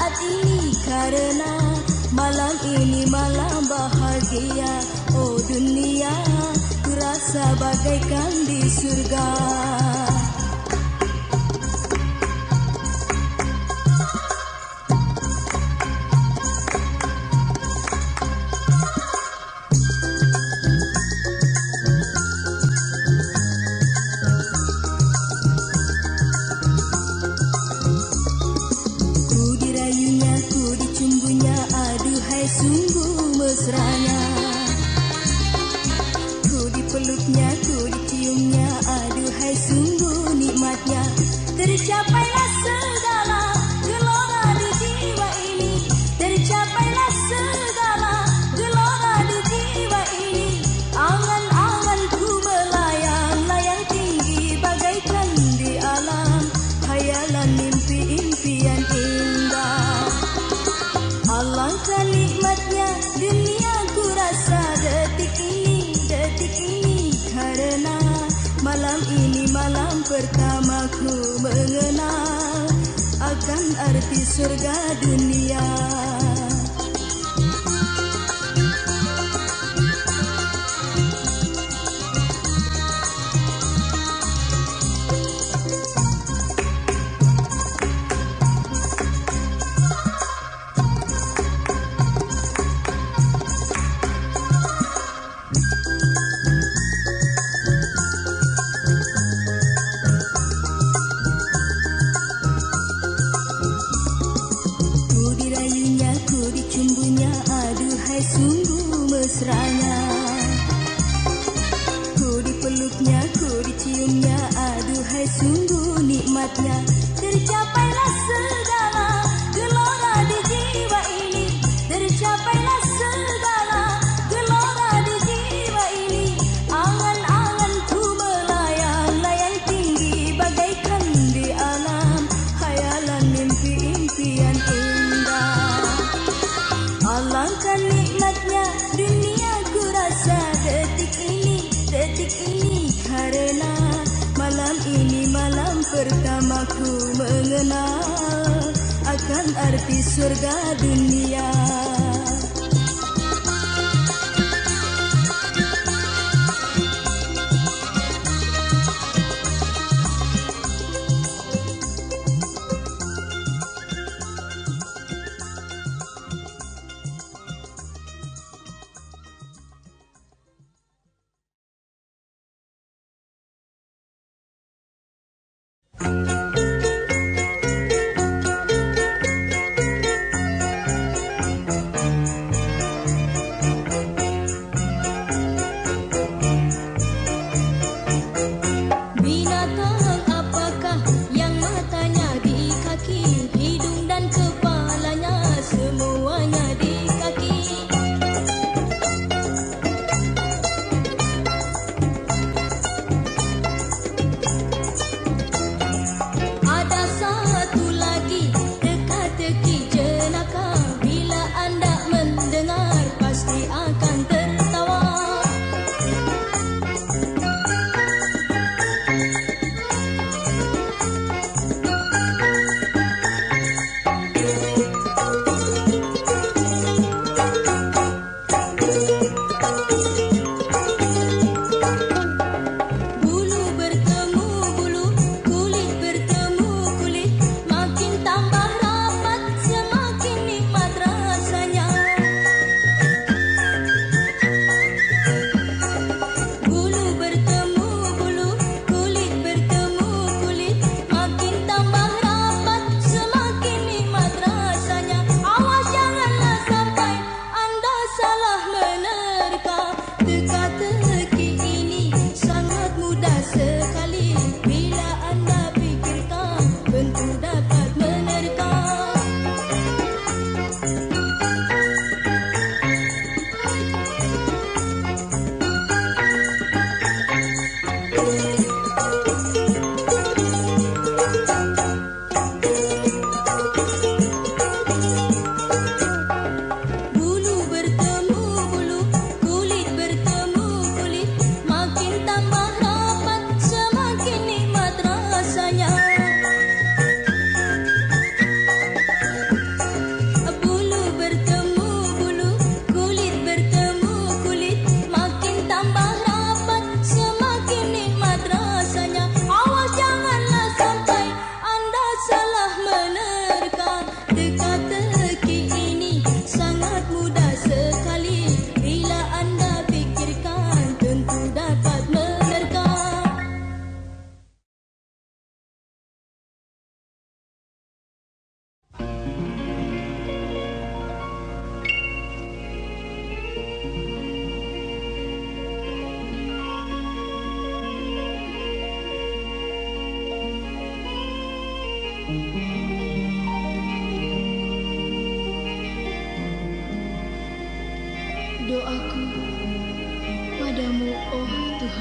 saat ini karena malam ini malam bahagia. Oh dunia, ku rasa bagaikan di surga. Sungguh mesranya, ku dipeluknya, ku diciumnya, aduhai sungguh nikmatnya. Tercapailah segala gelora di jiwa ini, tercapailah segala gelora di jiwa ini. Angan-anganku melayang-layang tinggi bagaikan di alam, hayalan mimpi-impian indah. Alangkah nikmatnya dunia ku rasa detik ini karena malam ini malam pertama ku mengenal akan arti surga dunia. Sungguh mesranya, ku dipeluknya, ku diciumnya, aduhai sungguh nikmatnya. Tercapailah segala gelora di jiwa ini, tercapailah segala gelora di jiwa ini. Angan-anganku melayang-layang tinggi bagaikan di alam, hayalan mimpi-impian indah. Alangkah nikmatnya dunia ku rasa detik ini karena malam ini malam pertama ku mengenal akan arti surga dunia.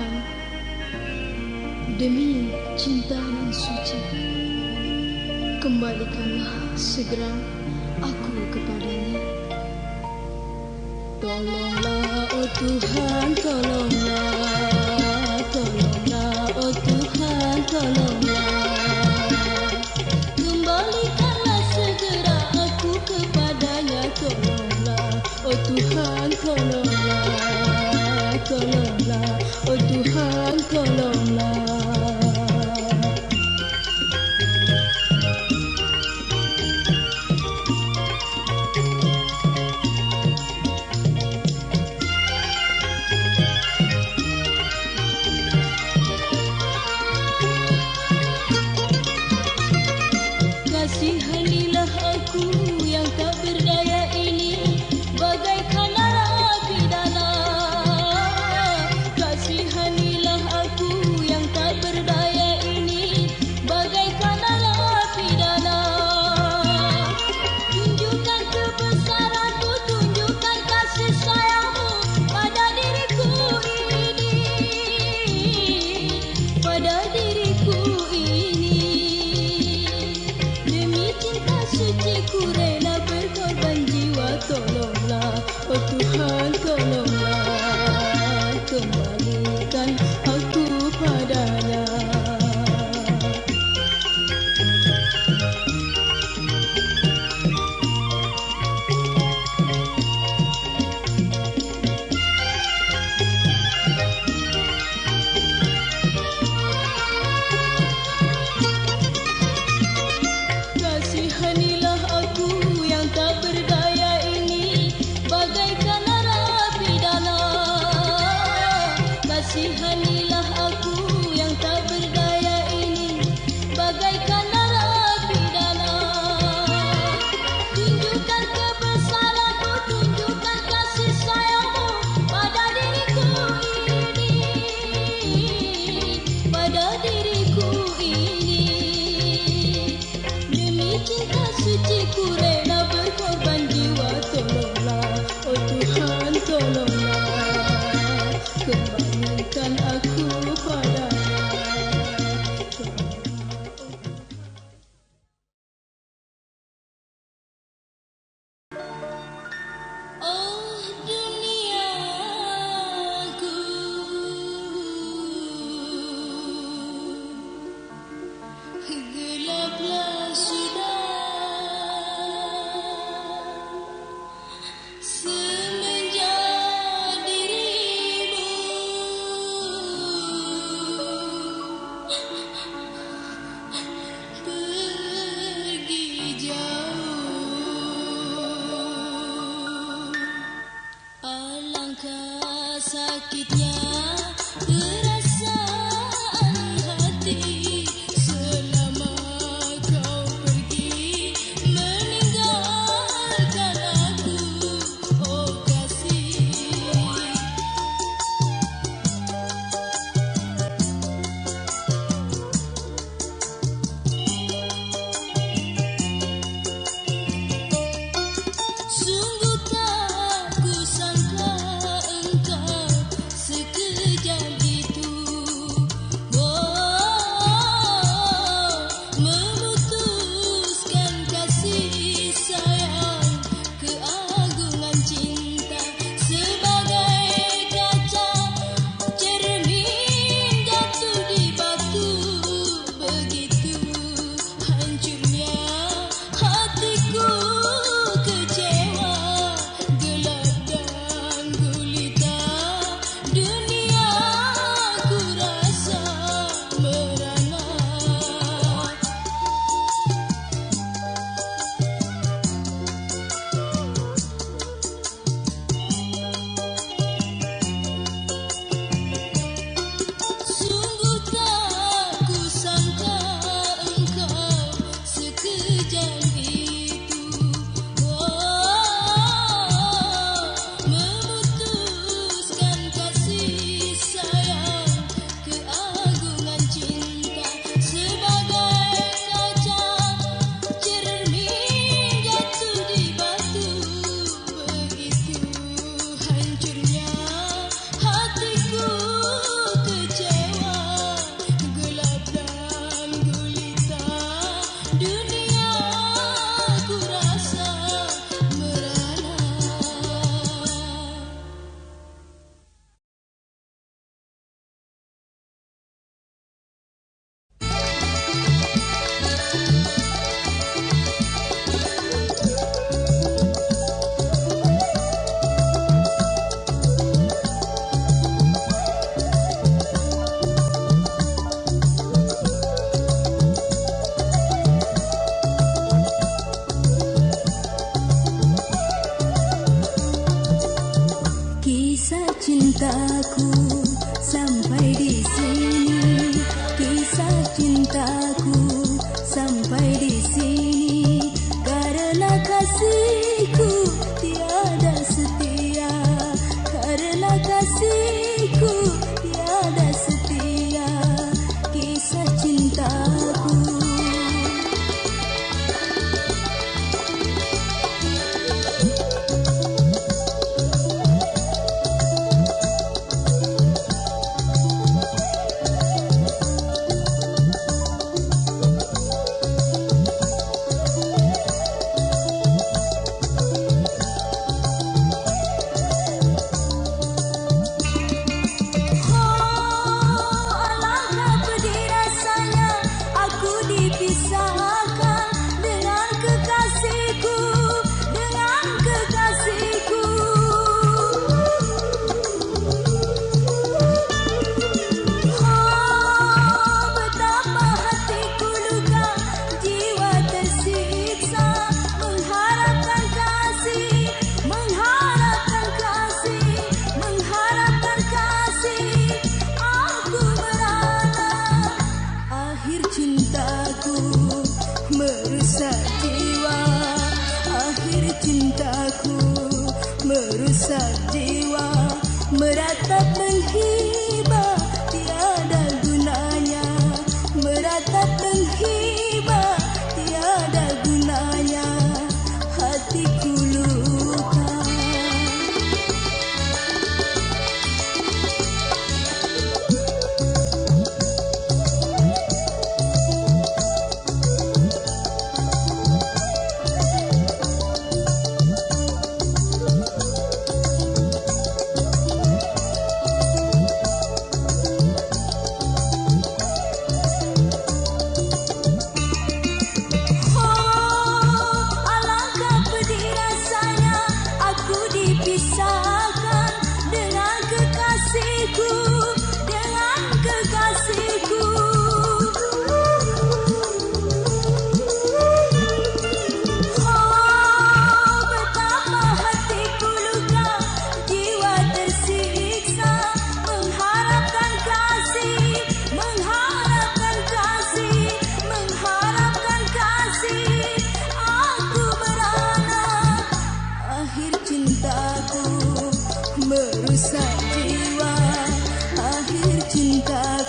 Tuhan, demi cinta yang suci, kembalikanlah segera aku kepadanya. Tolonglah, oh Tuhan, tolonglah, tolonglah, oh Tuhan, tolonglah. Kembalikanlah segera aku kepadanya. Tolonglah, oh Tuhan, tolonglah, tolonglah, oh Tuhan, tolonglah. Kasihanilah aku yang tak berdaya ini, bagaikan narapidana. Kasihanilah aku yang tak berdaya ini, bagaikan narapidana. Tunjukkan kebesaran-Mu, tunjukkan kasih sayang-Mu pada diriku ini, pada diriku ini. Suci ku rela berkorban jiwa. Tolonglah, oh Tuhan, tolonglah, kembalikan aku padanya. Kasihanilah aku yang tak berdaya ini, bagaikan narapidana. Kasihanilah aku yang tak berdaya ini, bagaikan narapidana. Tunjukkan kebesaran-Mu, tunjukkan kasih sayang-Mu pada diriku ini, pada diriku ini. Cinta suci ku rela berkorban jiwa. Tolonglah, oh Tuhan, tolonglah, kembalikan aku.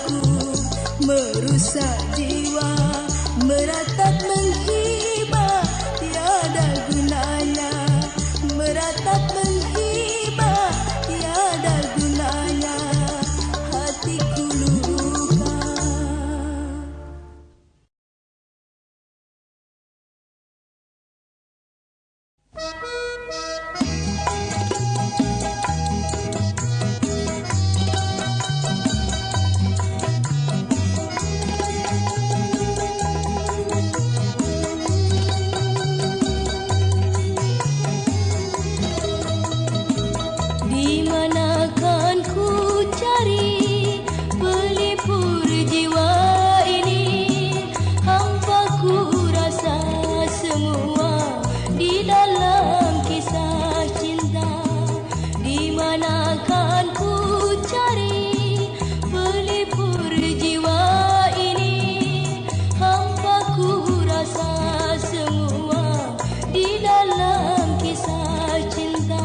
hatiku, merusak jiwa, meratap menghibah tiada gunanya, meratap menghibah tiada gunanya, hatiku luka. Di manakan ku cari pelipur jiwa ini, hampa ku rasa semua di dalam kisah cinta. Di manakan ku cari pelipur jiwa ini, hampa ku rasa semua di dalam kisah cinta.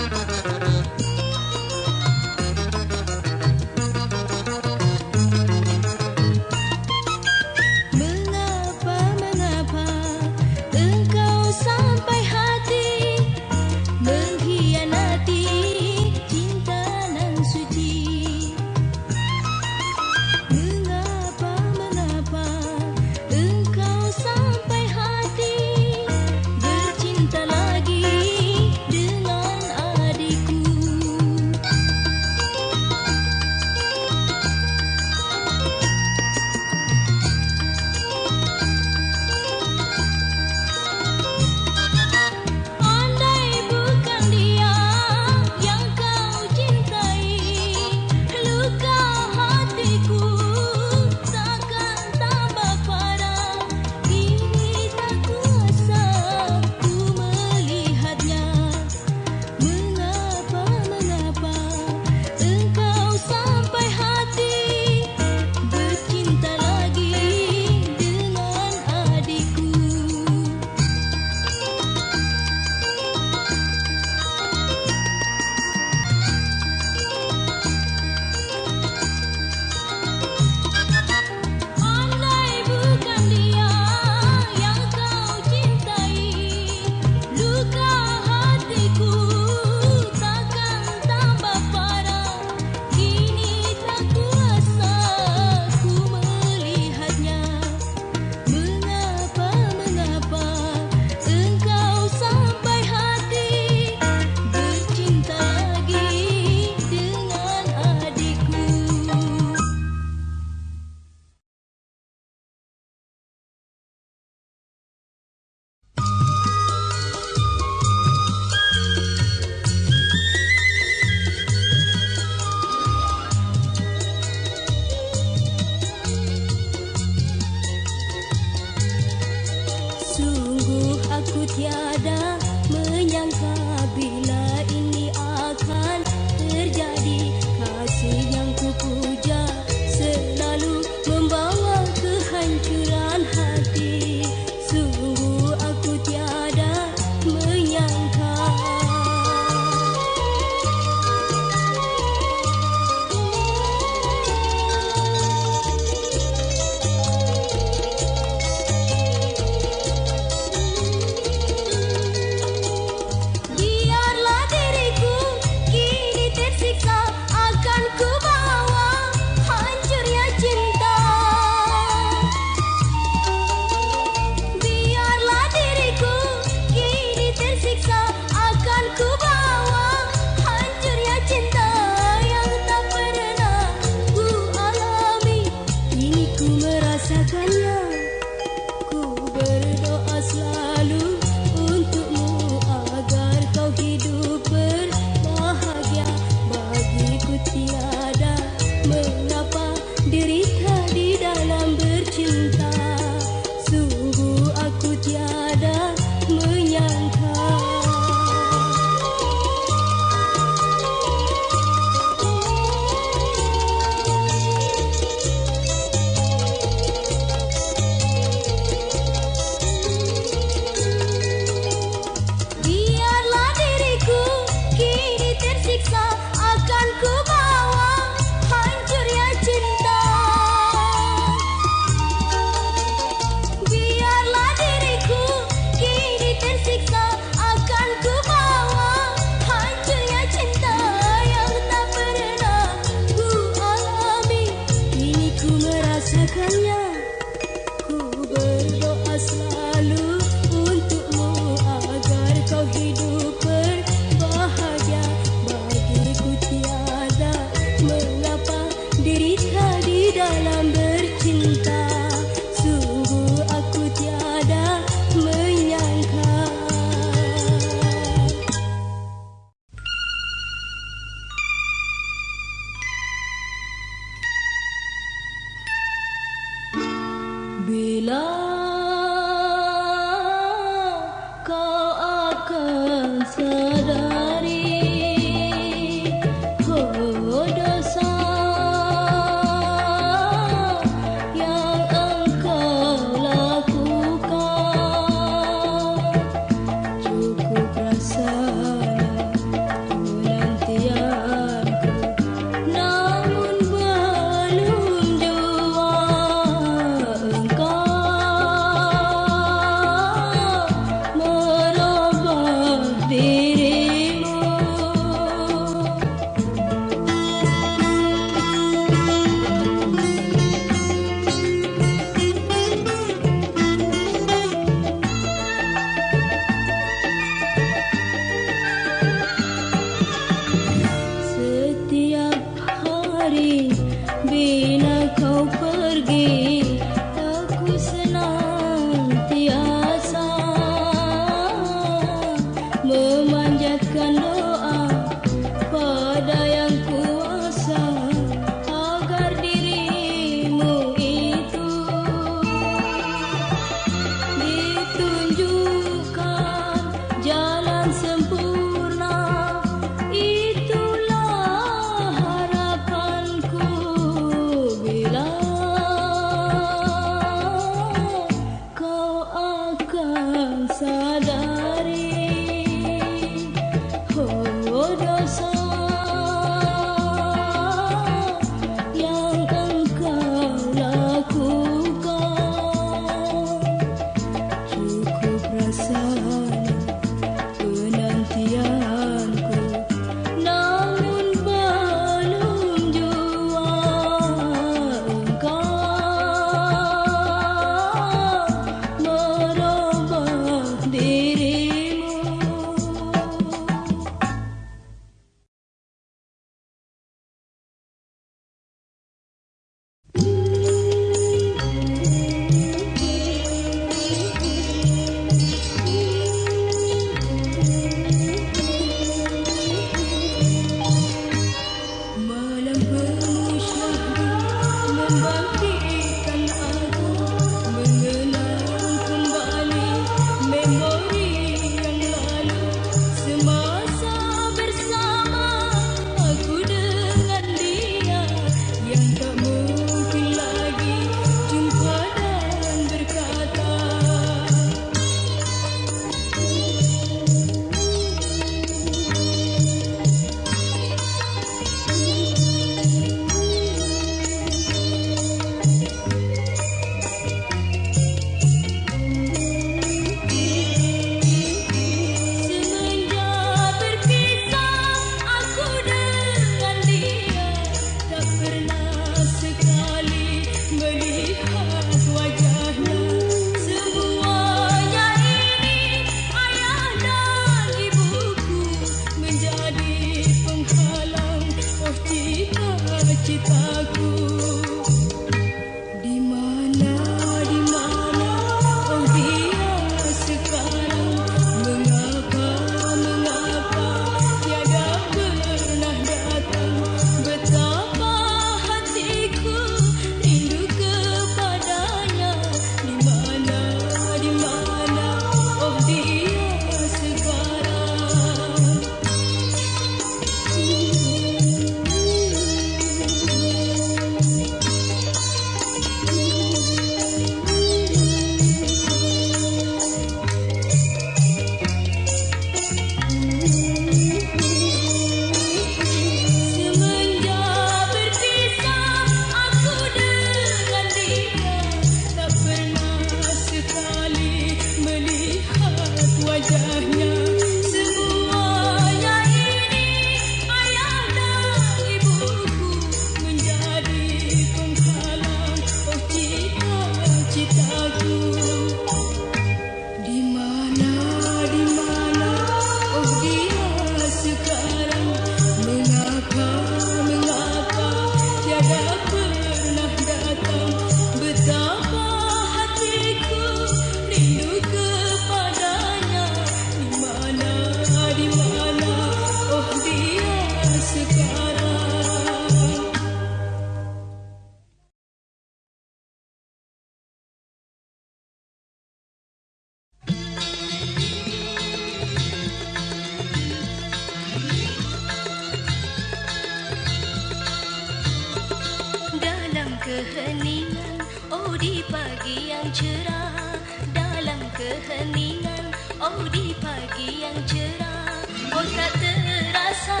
keheningan, oh di pagi yang cerah. Dalam keheningan, oh di pagi yang cerah. Oh tak terasa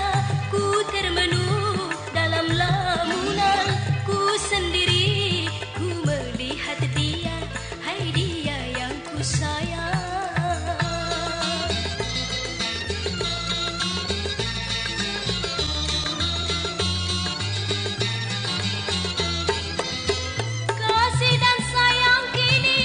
ku termenung dalam lamunan ku sendiri. Ku melihat dia, hai dia yang ku sayang. Kasih dan sayang kini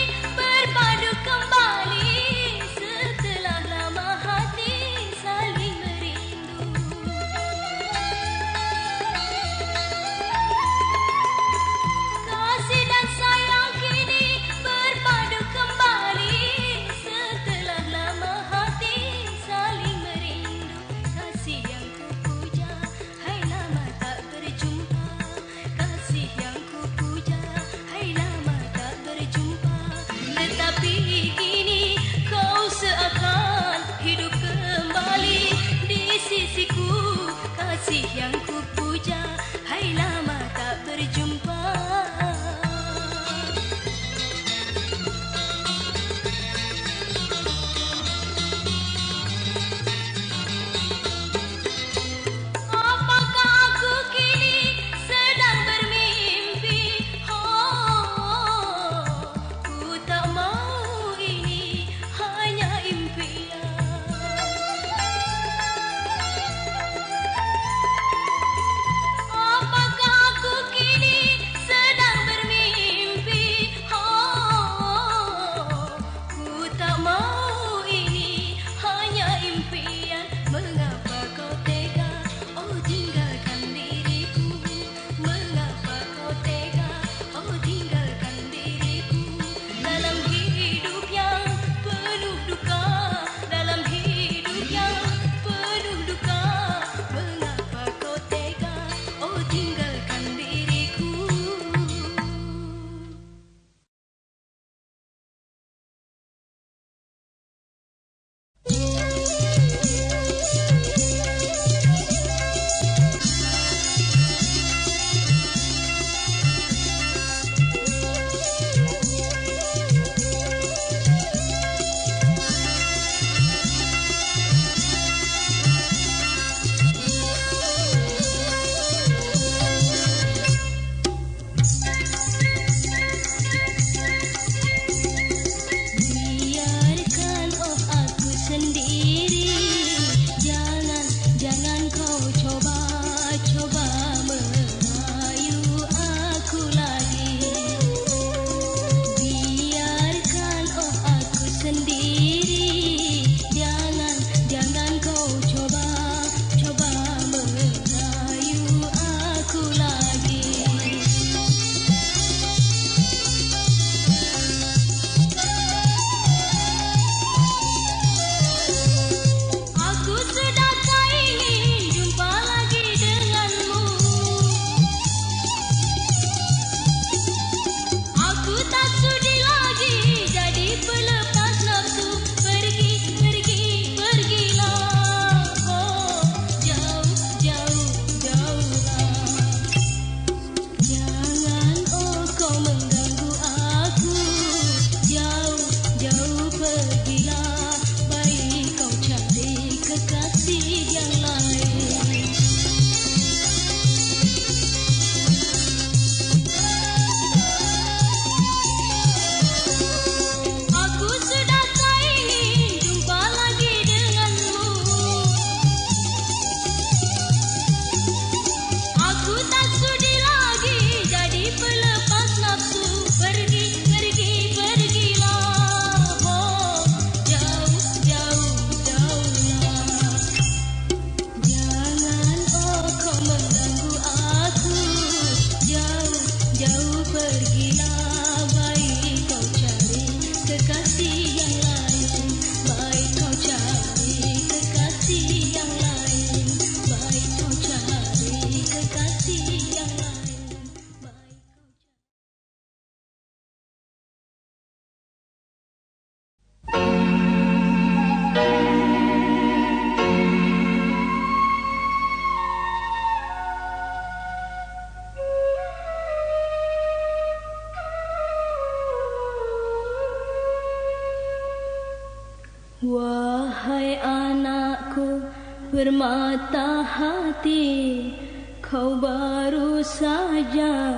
Wahai anakku bermata hati, kau baru saja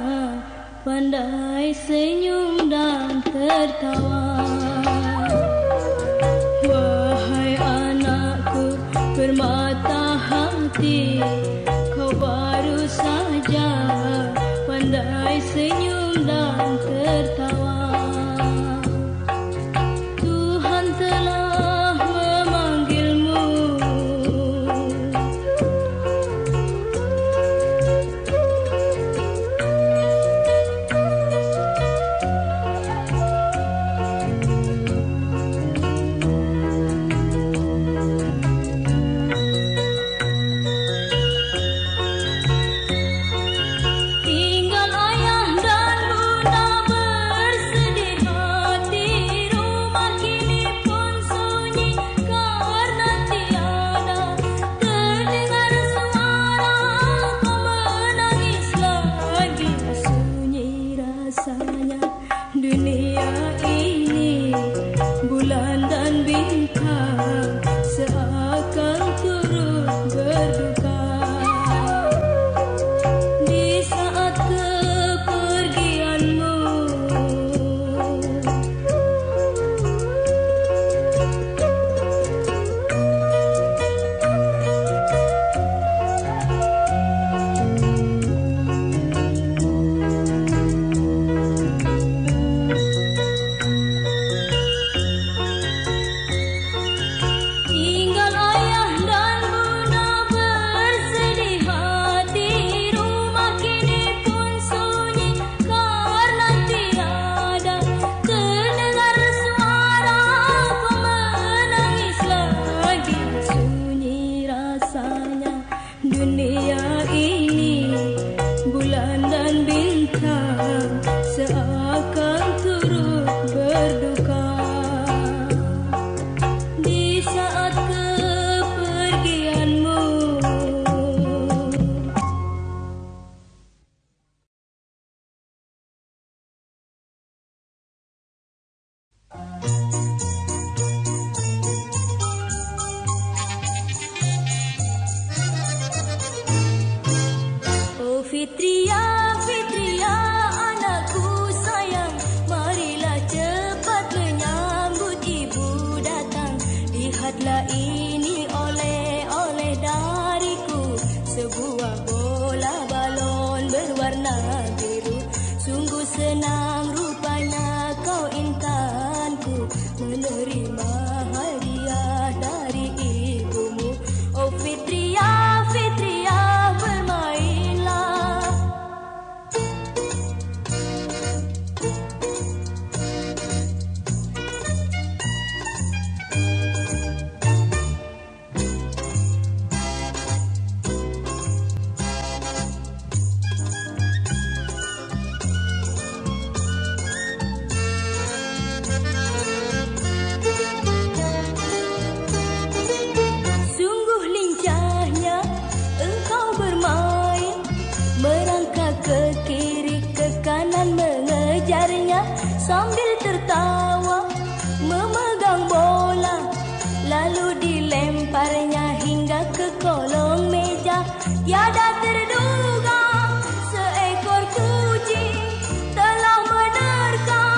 pandai senyum dan tertawa. Wahai anakku bermata hati, kau baru saja pandai senyum dan tertawa. Tuhan telah memanggilmu, tinggal ayah dan bunda bersedih hati. Rumah kini pun sunyi karena tiada terdengar suara kau menangis lagi. Sunyi rasanya dunia ini, bulan dan bintang seakan turut berduka. Di saat kepergianmu, tinggal ayah dan bunda bersedih hati. Rumah kini pun sunyi karena tiada terdengar suara kau menangis lagi. Sunyi rasanya dunia ini, bulan dan bintang seakan turut berduka. Di saat kepergianmu, oh Fitria, Fitria, anakku sayang, marilah cepat menyambut ibu datang. Lihatlah ini oleh-oleh dariku, sebuah bola balon berwarna biru. Sungguh senang rupanya kau intanku, menerima hadiah dari ibumu. Oh Fitria, Fitria, bermainlah. Sungguh lincahnya engkau bermain, merangkak ke kiri ke kanan mengejarnya, sambil tertawa memegang bola, lalu dilemparnya hingga ke kolong meja. Tiada terduga seekor kucing telah menerkam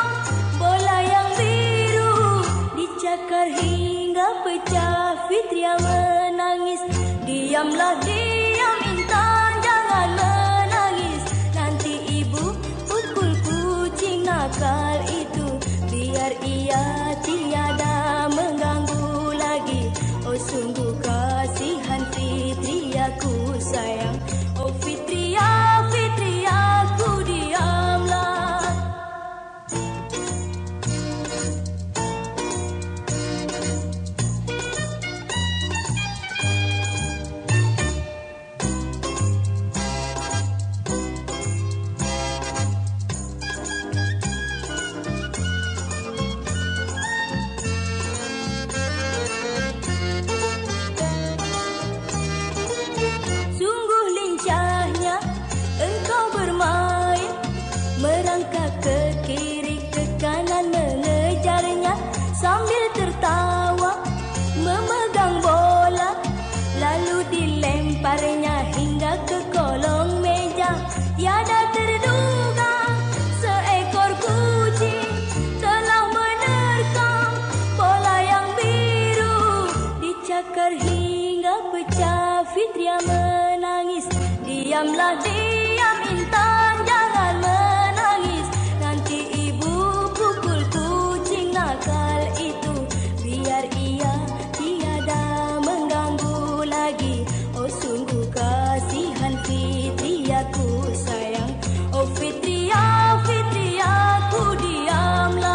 bola yang biru, dicakar hingga pecah. Fitria menangis, diamlah diam intan, jangan menangis. Nanti ibu pukul kucing nakal itu, biar ia tiada mengganggu lagi. Oh sungguh kasihan Fitria ku sayang. Oh Fitria, Fitria, ku diamlah. Sungguh lincahnya Diamlah diam intan, jangan menangis. Nanti ibu pukul kucing nakal itu. Biar ia tiada mengganggu lagi. Oh sungguh kasihan Fitri aku sayang. Oh Fitri, Fitri aku diamlah.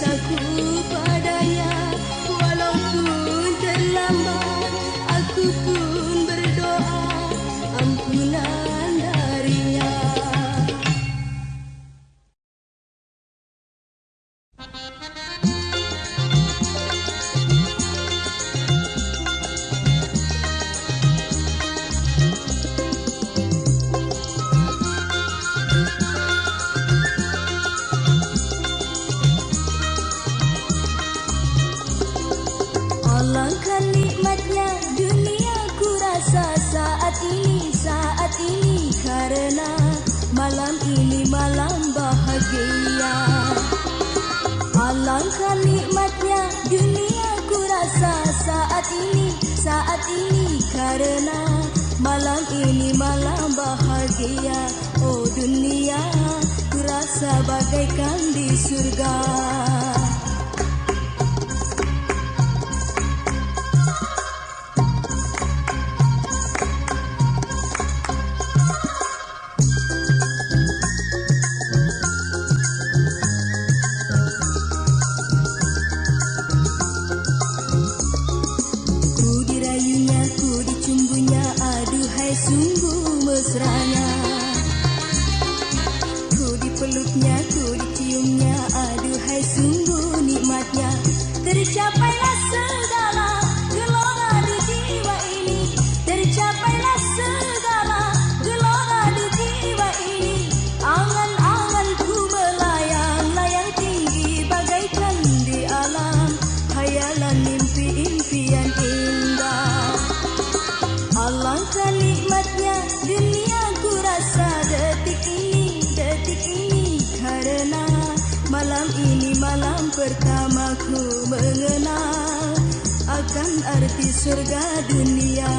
rasaku padanya. Walaupun terlambat, aku pun berdoa ampunan darinya. Alangkah nikmatnya dunia ku rasa saat ini karena malam ini malam bahagia. Alangkah nikmatnya dunia ku rasa saat ini karena malam ini malam bahagia. Oh dunia, ku rasa bagaikan di surga. Sungguh mesranya, ku dipeluknya, ku diciumnya, aduhai sungguh nikmatnya. Tercapailah segala gelora di jiwa ini, tercapailah segala gelora di jiwa ini. Angan-anganku melayang-layang tinggi bagaikan di alam, hayalan mimpi-impian indah. Alangkah nikmatnya dunia ku rasa detik ini karena malam ini malam pertamaku mengenal akan arti surga dunia.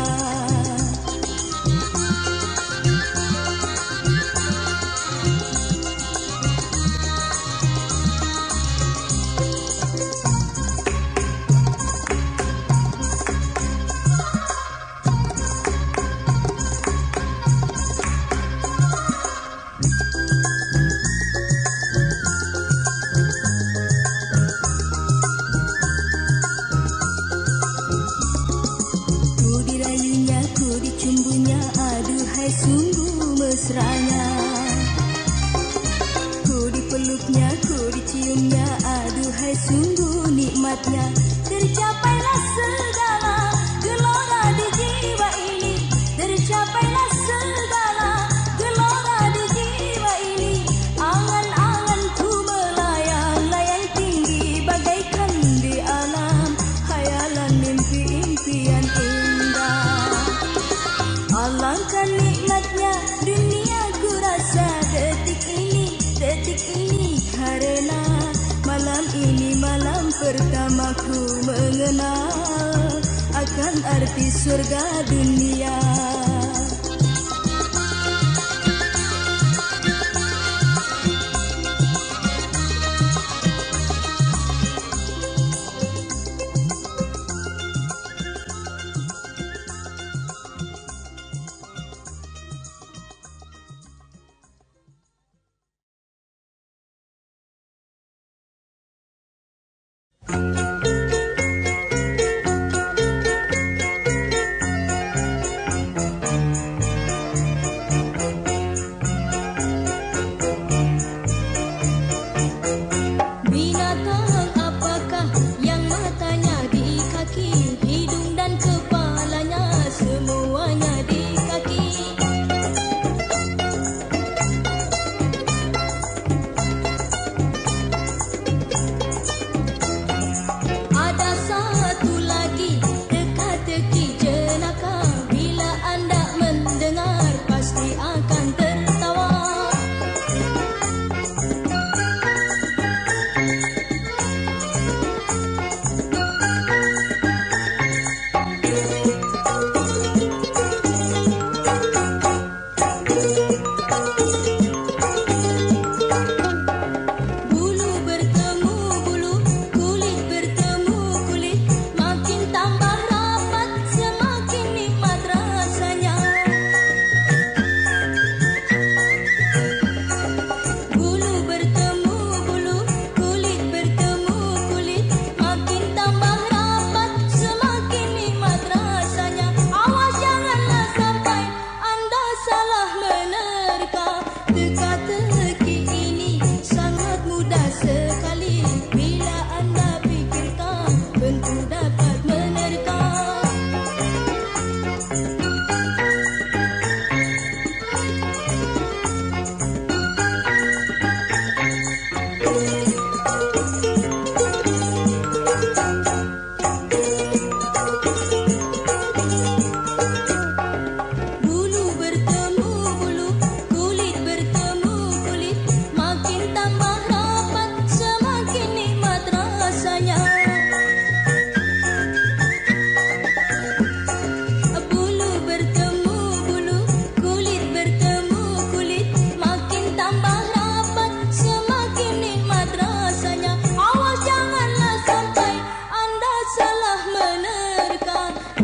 Sungguh mesranya, ku dipeluknya, ku diciumnya, aduhai sungguh nikmatnya. Tercapailah segala gelora di jiwa ini, tercapailah segala gelora di jiwa ini. Angan-anganku melayang-layang tinggi bagaikan di alam, hayalan mimpi-impian indah. Alangkah nikmatnya dunia ku rasa detik ini karena malam ini malam pertamaku mengenal akan arti surga dunia.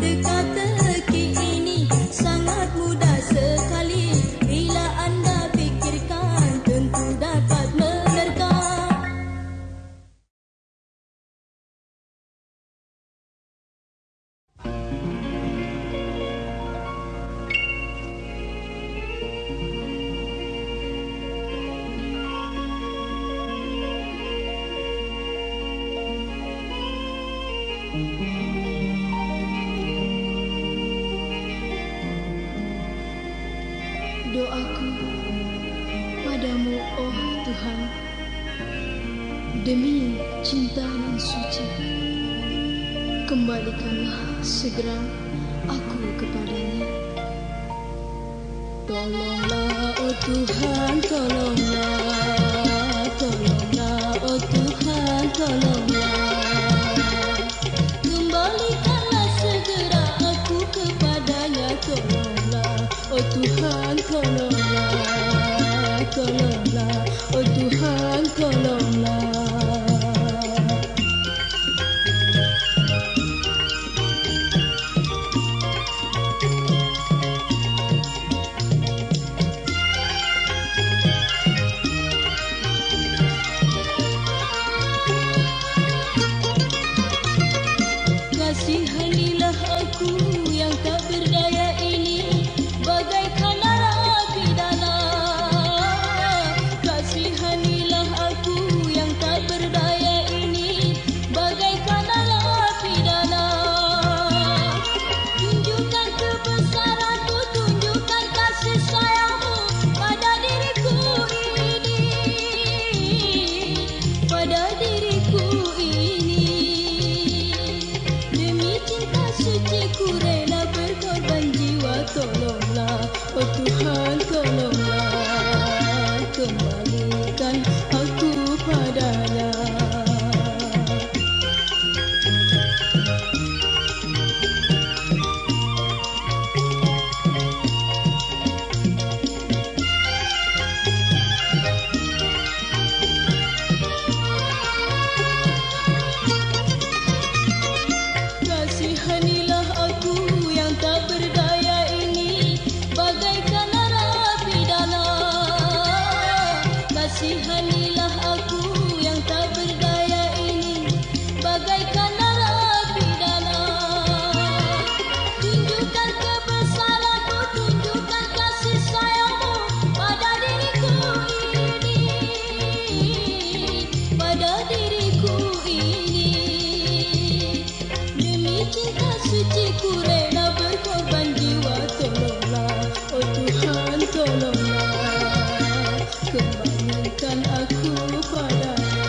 Teka-teki ini sangat mudah sekali. Bila anda fikirkan tentu dapat menerka. Doaku padamu, oh Tuhan, demi cinta nan suci, kembalikanlah segera aku kepadanya. Tolonglah, oh Tuhan, tolonglah, tolonglah, oh Tuhan, tolonglah. Kembalikanlah segera aku kepadanya. Tolonglah, oh Tuhan, tolonglah, tolonglah, oh Tuhan, tolonglah. Kasihanilah aku yang tak berdaya ini, bagaikan narapidana. Kasihanilah aku yang tak berdaya ini, bagaikan narapidana. Tunjukkan kebesaran-Mu, tunjukkan kasih sayang-Mu pada diriku ini, pada diriku ini. Demi cinta suci ku rela berkorban jiwa. Tolonglah, oh Tuhan, tolonglah, kembalikan aku padanya. Kasihanilah aku yang tak berdaya ini, bagaikan narapidana. Kasihanilah aku yang tak berdaya ini, bagaikan narapidana. Tunjukkan kebesaran-Mu, tunjukkan kasih sayang-Mu pada diriku ini, pada diriku ini. Demi cinta suci ku rela berkorban jiwa. Tolonglah, oh Tuhan, tolonglah, kembalikan aku padanya.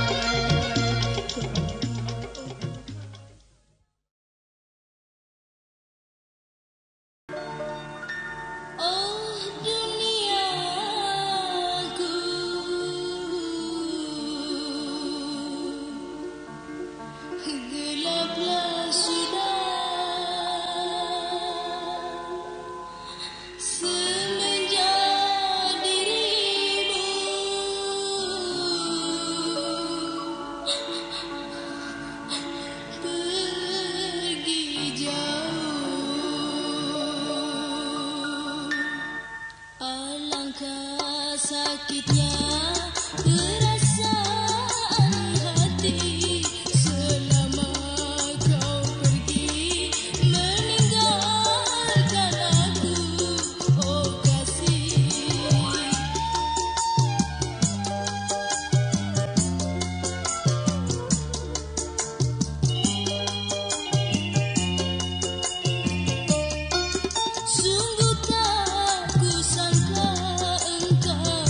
Oh duniaku, gelaplah sudah semenjak dirimu pergi jauh. Alangkah sakitnya perasaan hati selama kau pergi meninggalkan aku, oh kasih. Sungguh tak ku sangka engkau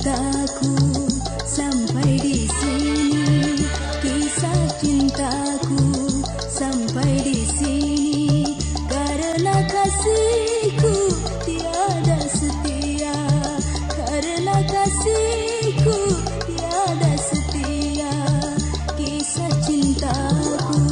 cintaku sampai di sini, kisah cintaku sampai di sini, karena kasihku tiada setia, karena kasihku tiada setia, kisah cintaku.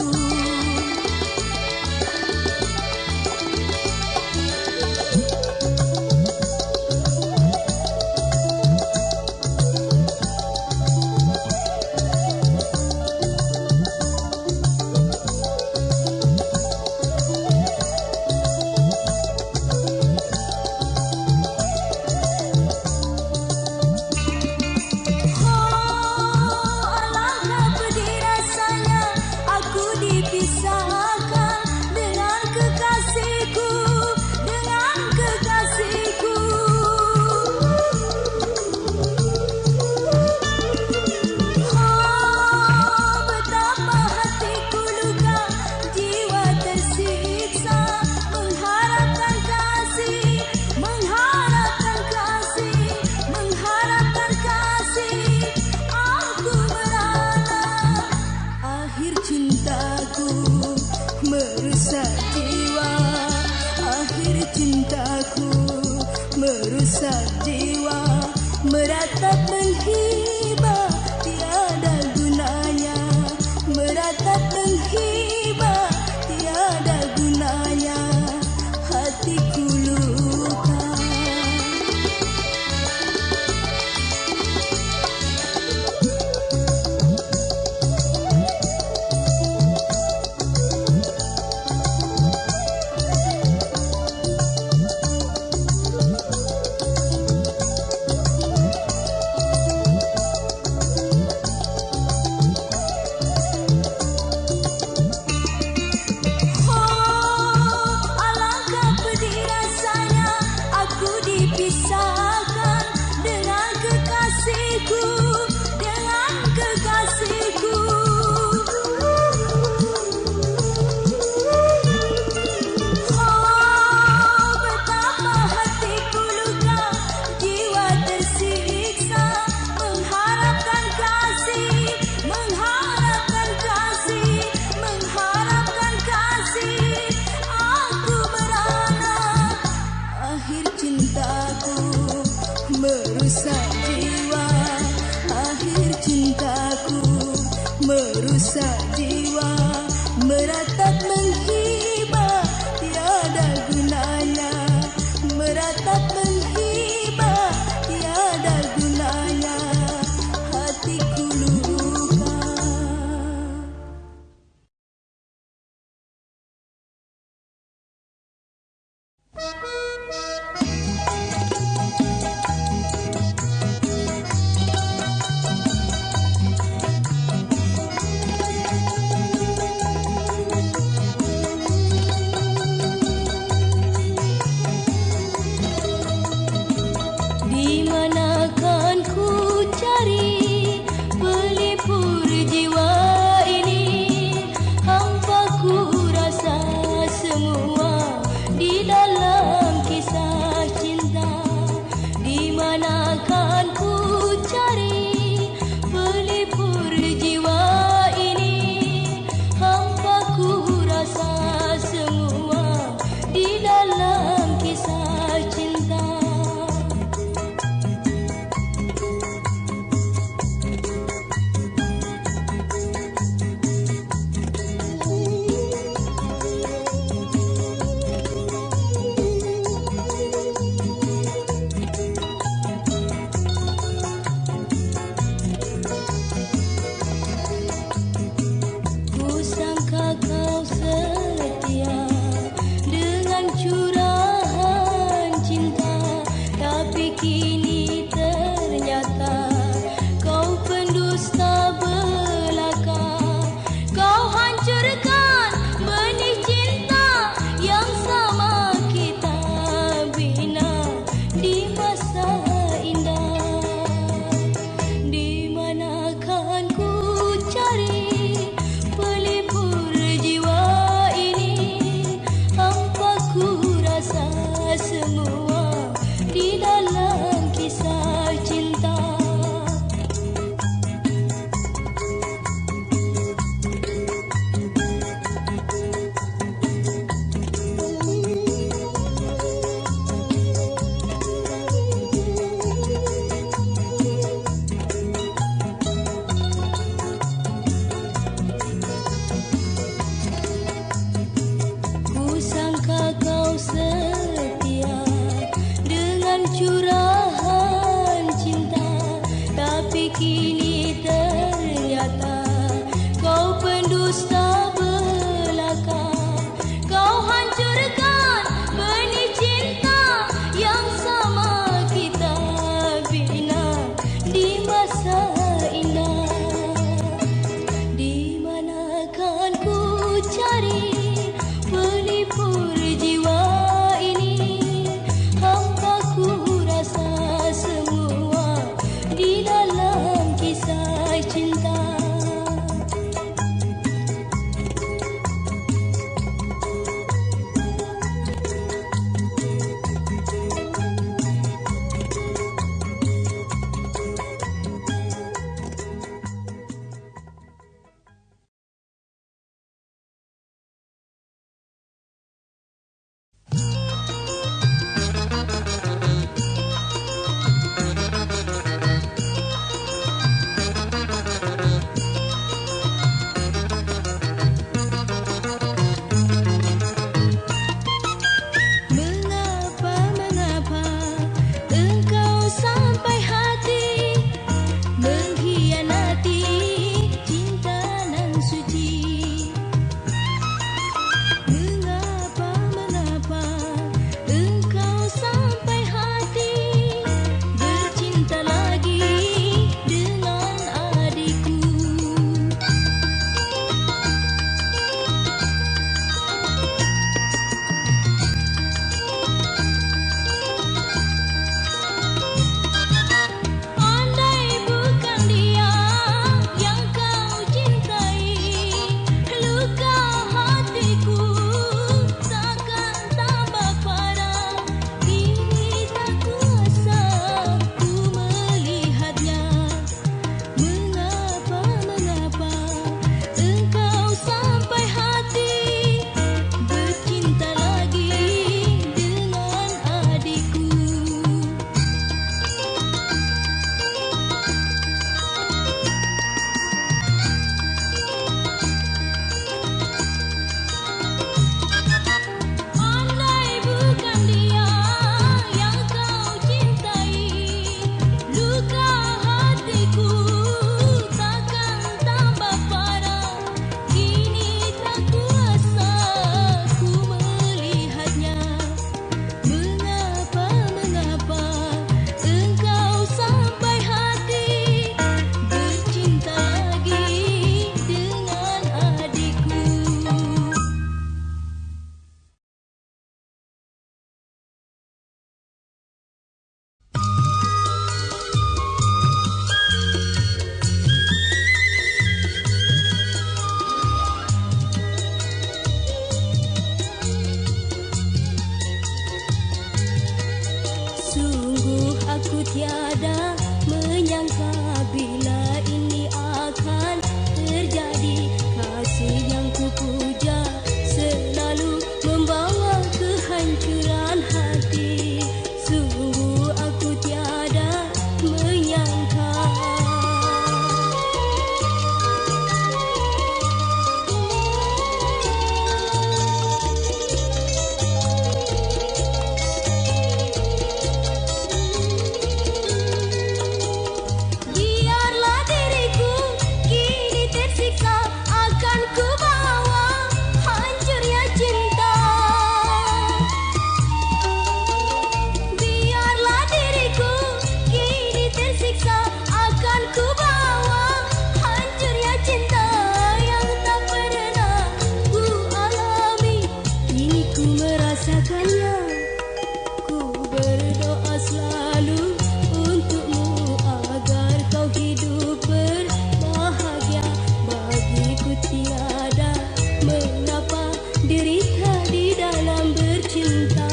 Merusak jiwa, meratap menghibah tiada gunanya, meratap menghibah tiada gunanya, hatiku luka. Merusak jiwa, akhir cintaku merusak jiwa, meratap menghibah tiada gunanya, meratap menghibah tiada gunanya, hatiku luka. aku tiada menyangka bila ini akan terjadi. Kasih yang kupuja selalu membawa kehancuran hati. Sungguh aku tiada menyangka. Biarlah diriku kini tersiksa, akan ku bawa hancurnya cinta. Biarlah diriku kini tersiksa, akan ku bawa hancurnya cinta yang tak pernah ku alami. Kini ku merasakannya. Ku berdoa selalu untukmu agar kau hidup berbahagia. Bagiku tiada mengapa derita di dalam bercinta.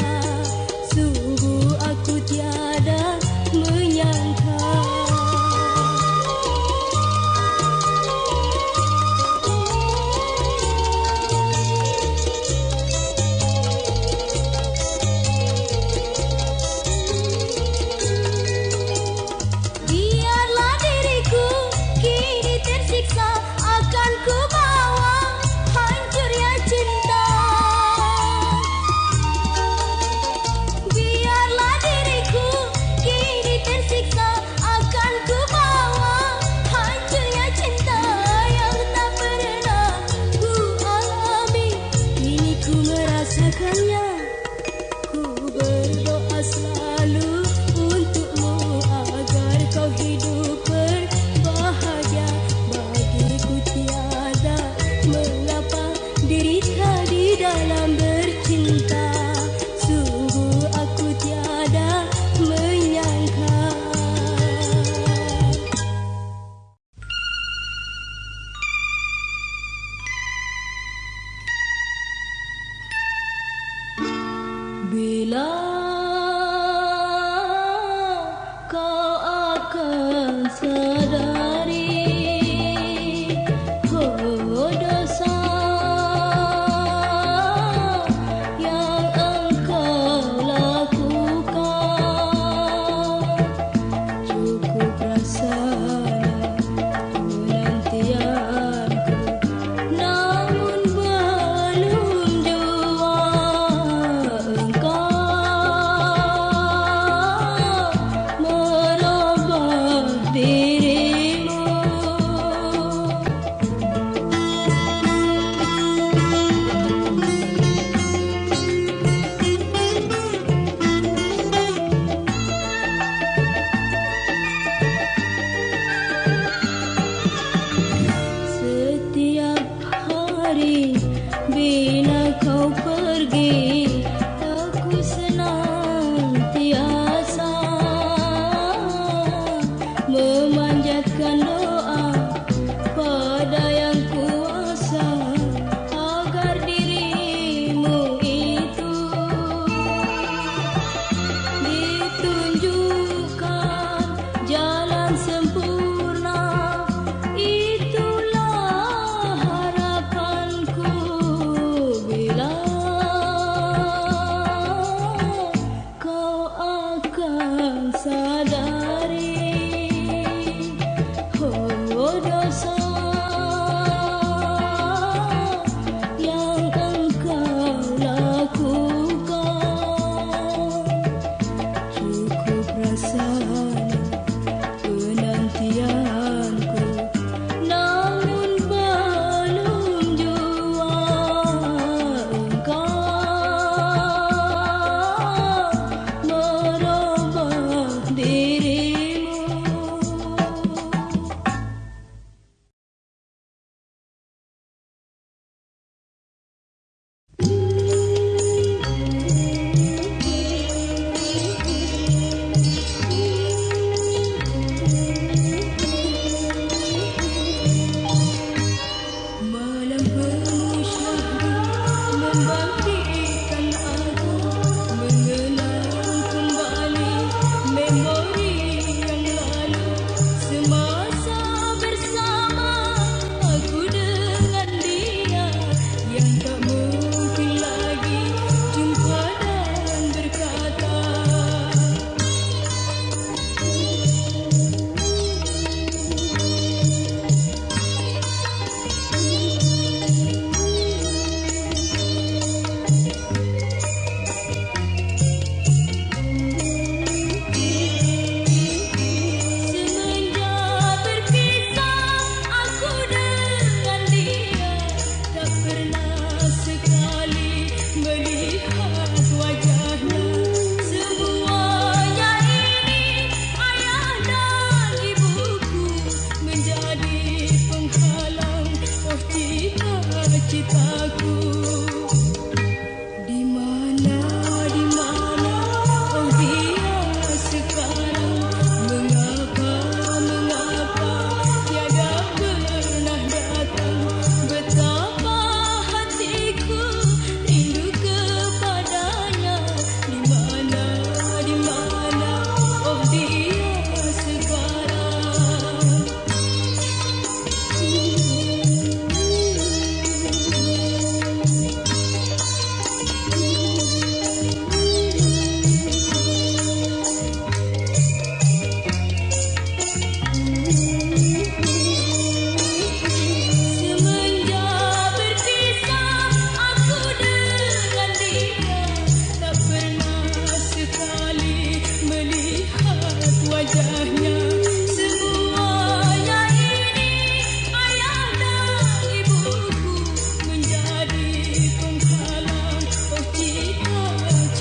Sungguh aku tiada menyangka. Biarlah diriku kini tersiksa, akan ku bawa hancurnya cinta. Biarlah diriku kini tersiksa, akan ku bawa hancurnya cinta yang tak pernah ku alami. Kini ku merasakannya. Ku berdoa selalu untukmu agar kau hidup berbahagia. Bagiku tiada mengapa derita di dalam bercinta. Sungguh aku tiada menyangka. Bila kau akan sadari dosa yang engkau lakukan, cukup rasanya penantianku, namun belum jua engkau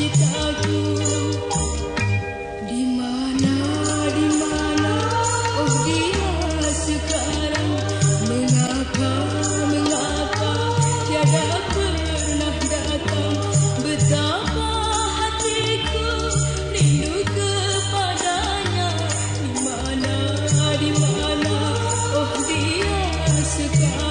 cintaku. Di mana, oh dia sekarang? Mengapa tiada pernah datang? Betapa hatiku rindu kepadanya. Di mana, oh dia sekarang?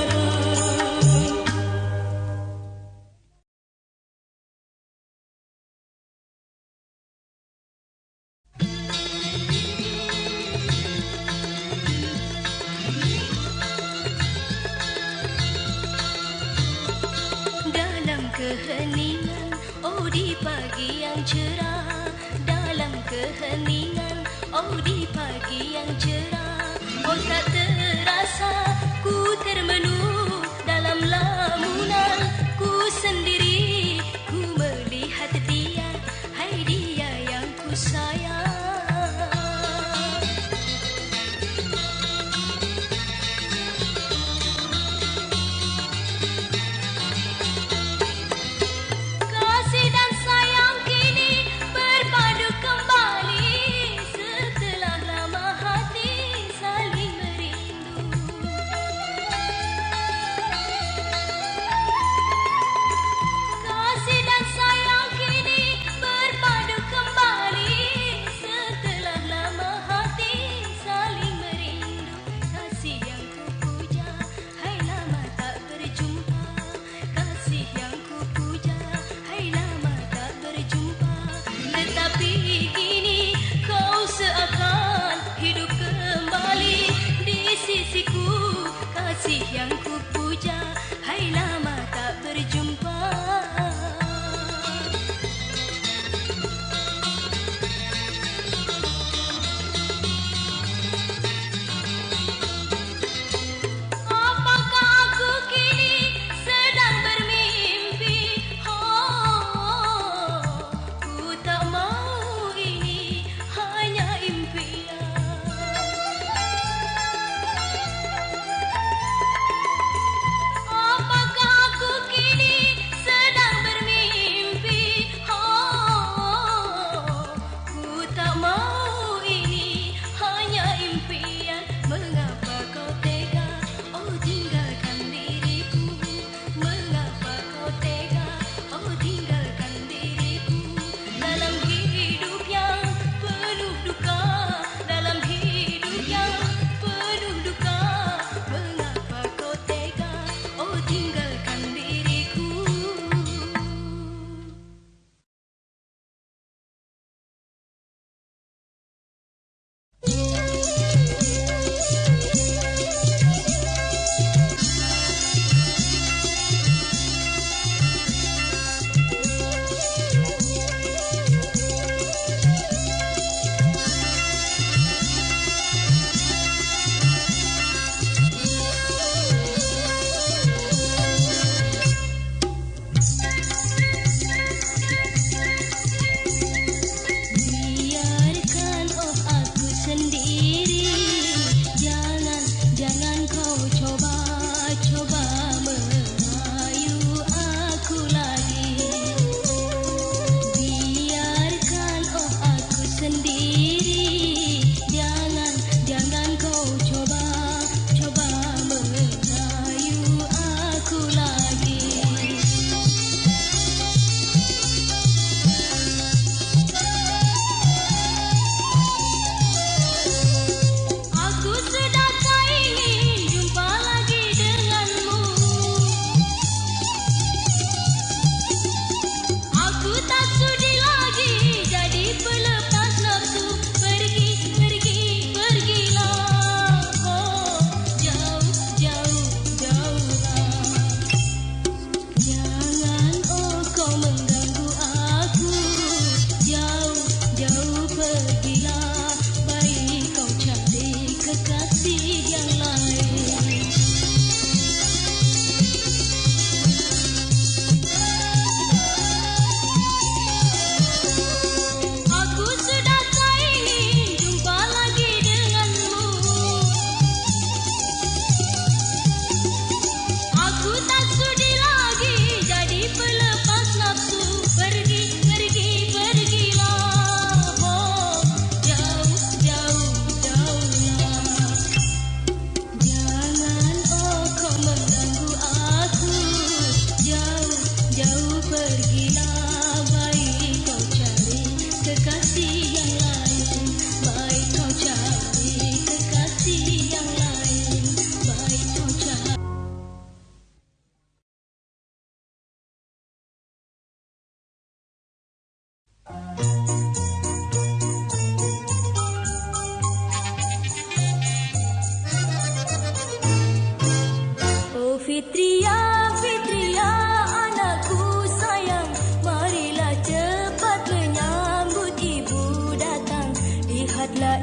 Dalam keheningan, oh di pagi yang cerah. Dalam keheningan, oh di pagi yang cerah. Oh tak terasa ku termenung dalam lamunan ku sendiri. Ku melihat dia, hai dia yang ku sayang. Kasih dan sayang kini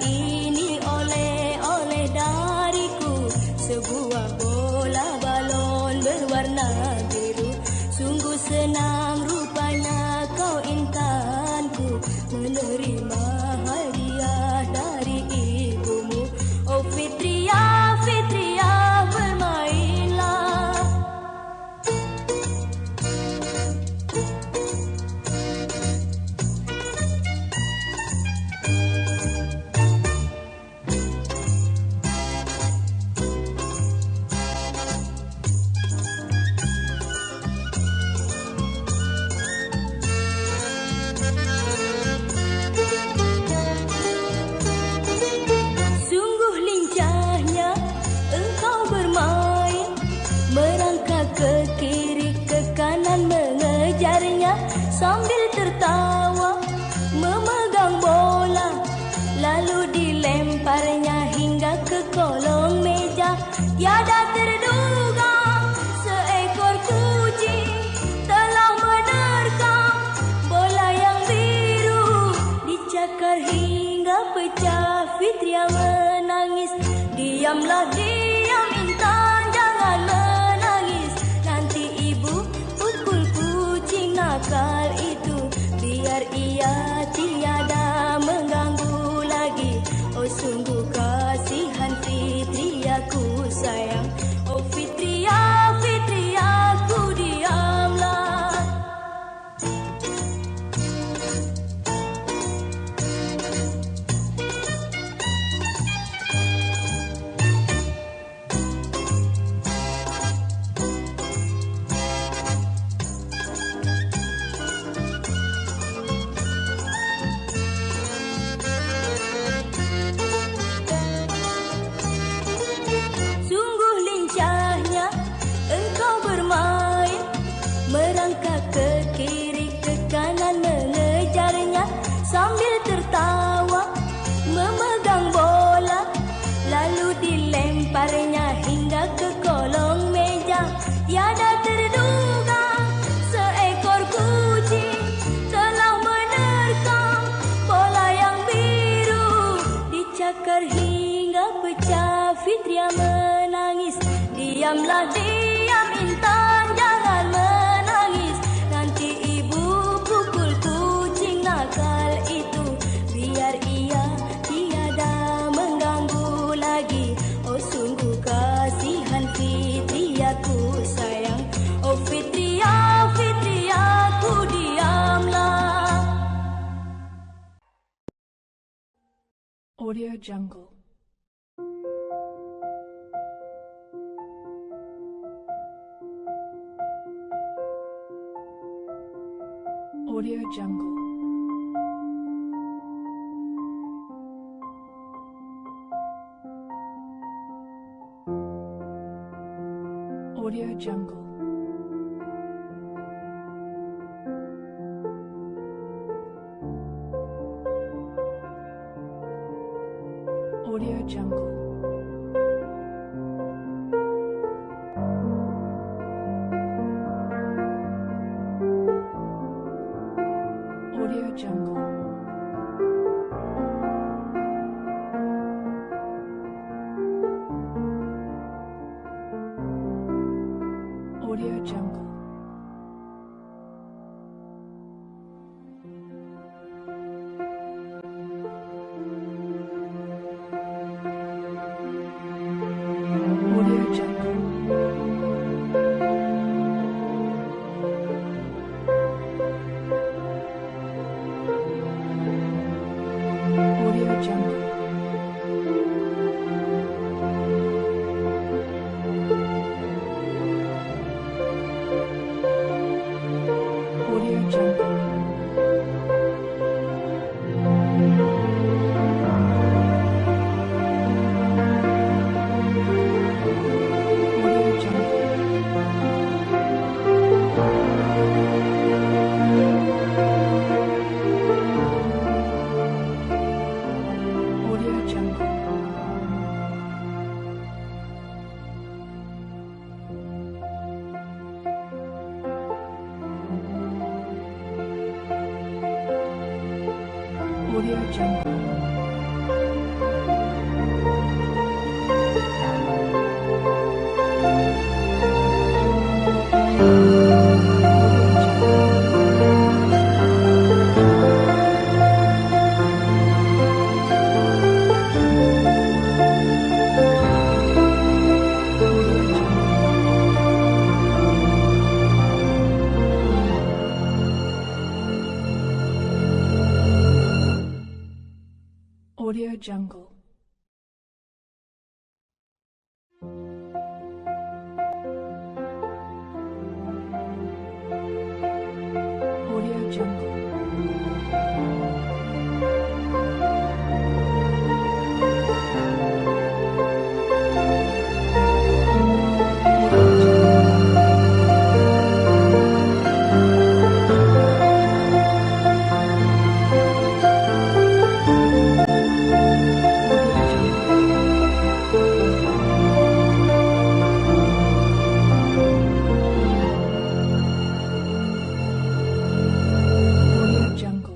ini oleh-oleh dariku, sebuah bola balon berwarna biru. Sungguh senang rupanya kau intanku, menerima hadiah dari ibumu. Oh Fitria, Fitria, bermainlah. Sungguh lincahnya engkau bermain, merangkak ke kiri ke kanan mengejarnya, sambil tertawa memegang bola, lalu dilemparnya hingga ke kolong meja. Tiada terduga seekor kucing telah menerkam bola yang biru, dicakar hingga pecah. Fitria menangis. Diamlah, diam Intan, jangan menangis. Nanti ibu pukul kucing nakal itu, biar ia tiada mengganggu lagi. Oh sungguh kasihan Fitria ku sayang. Oh Fitria, Fitria ku diamlah. Sungguh lincahnya engkau bermain, merangkak ke kiri ke kanan mengejarnya, sambil tertawa memegang bola, lalu dilemparnya hingga ke kolong meja. Tiada terduga seekor kucing telah menerkam bola yang biru, dicakar hingga pecah. Fitria menangis. Diamlah, diam Intan, jangan menangis. Nanti ibu pukul kucing nakal itu, biar ia tiada mengganggu lagi. Oh sungguh kasihan Fitria ku sayang. Oh Fitria, Fitria ku diamlah. Audio Jungle. Audio Jungle. Audio Jungle. Audio Jungle. Audio Jungle. Audio Jungle. Audio Jungle. Audio Jungle. Audio Jungle. Audio Jungle. Audio Jungle. Audio Jungle. Audio Jungle. Audio Jungle.